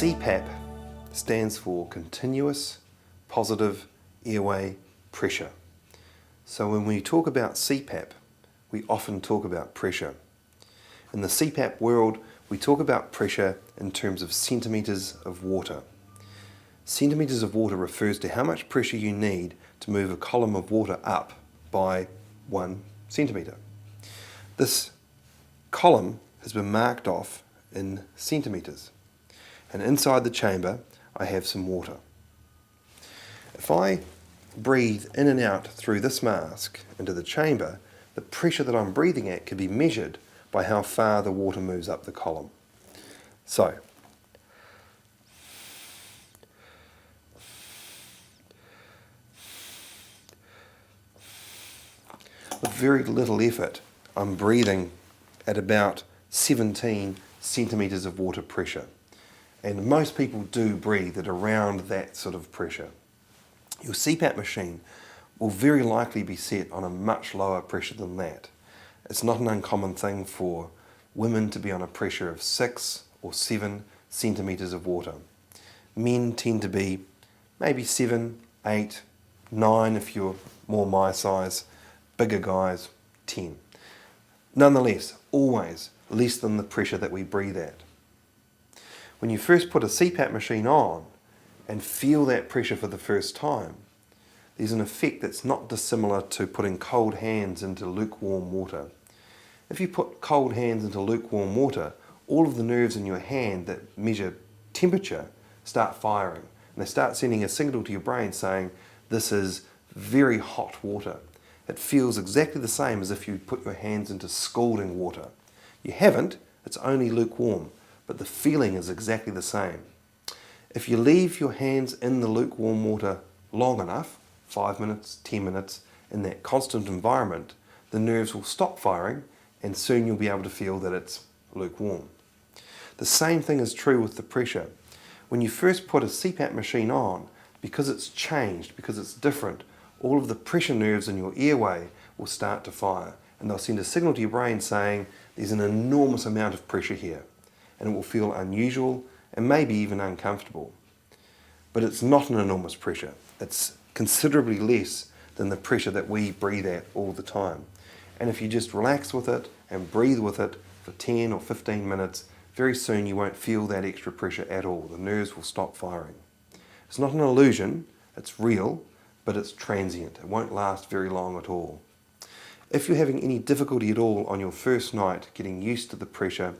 CPAP stands for Continuous Positive Airway Pressure. So when we talk about CPAP, we often talk about pressure. In the CPAP world, we talk about pressure in terms of centimetres of water. Centimetres of water refers to how much pressure you need to move a column of water up by 1 centimetre. This column has been marked off in centimetres, and inside the chamber I have some water. If I breathe in and out through this mask into the chamber, the pressure that I'm breathing at can be measured by how far the water moves up the column. So, with very little effort, I'm breathing at about 17 centimetres of water pressure. And most people do breathe at around that sort of pressure. Your CPAP machine will very likely be set on a much lower pressure than that. It's not an uncommon thing for women to be on a pressure of 6 or 7 centimetres of water. Men tend to be maybe 7, 8, 9 if you're more my size, bigger guys 10. Nonetheless, always less than the pressure that we breathe at. When you first put a CPAP machine on and feel that pressure for the first time, there's an effect that's not dissimilar to putting cold hands into lukewarm water. If you put cold hands into lukewarm water, all of the nerves in your hand that measure temperature start firing, and they start sending a signal to your brain saying, this is very hot water. It feels exactly the same as if you put your hands into scalding water. You haven't, it's only lukewarm, but the feeling is exactly the same. If you leave your hands in the lukewarm water long enough, 5 minutes, 10 minutes, in that constant environment, the nerves will stop firing and soon you'll be able to feel that it's lukewarm. The same thing is true with the pressure. When you first put a CPAP machine on, because it's changed, because it's different, all of the pressure nerves in your airway will start to fire, and they'll send a signal to your brain saying there's an enormous amount of pressure here, and it will feel unusual and maybe even uncomfortable. But it's not an enormous pressure. It's considerably less than the pressure that we breathe at all the time. And if you just relax with it and breathe with it for 10 or 15 minutes, very soon you won't feel that extra pressure at all. The nerves will stop firing. It's not an illusion, it's real, but it's transient. It won't last very long at all. If you're having any difficulty at all on your first night getting used to the pressure,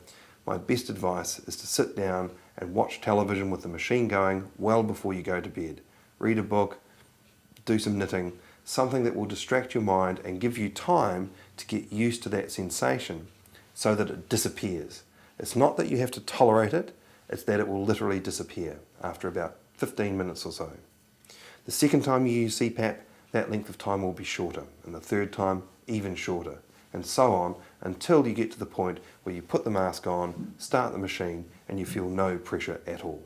my best advice is to sit down and watch television with the machine going well before you go to bed. Read a book, do some knitting, something that will distract your mind and give you time to get used to that sensation so that it disappears. It's not that you have to tolerate it, it's that it will literally disappear after about 15 minutes or so. The second time you use CPAP, that length of time will be shorter, and the third time even shorter, and so on until you get to the point where you put the mask on, start the machine, and you feel no pressure at all.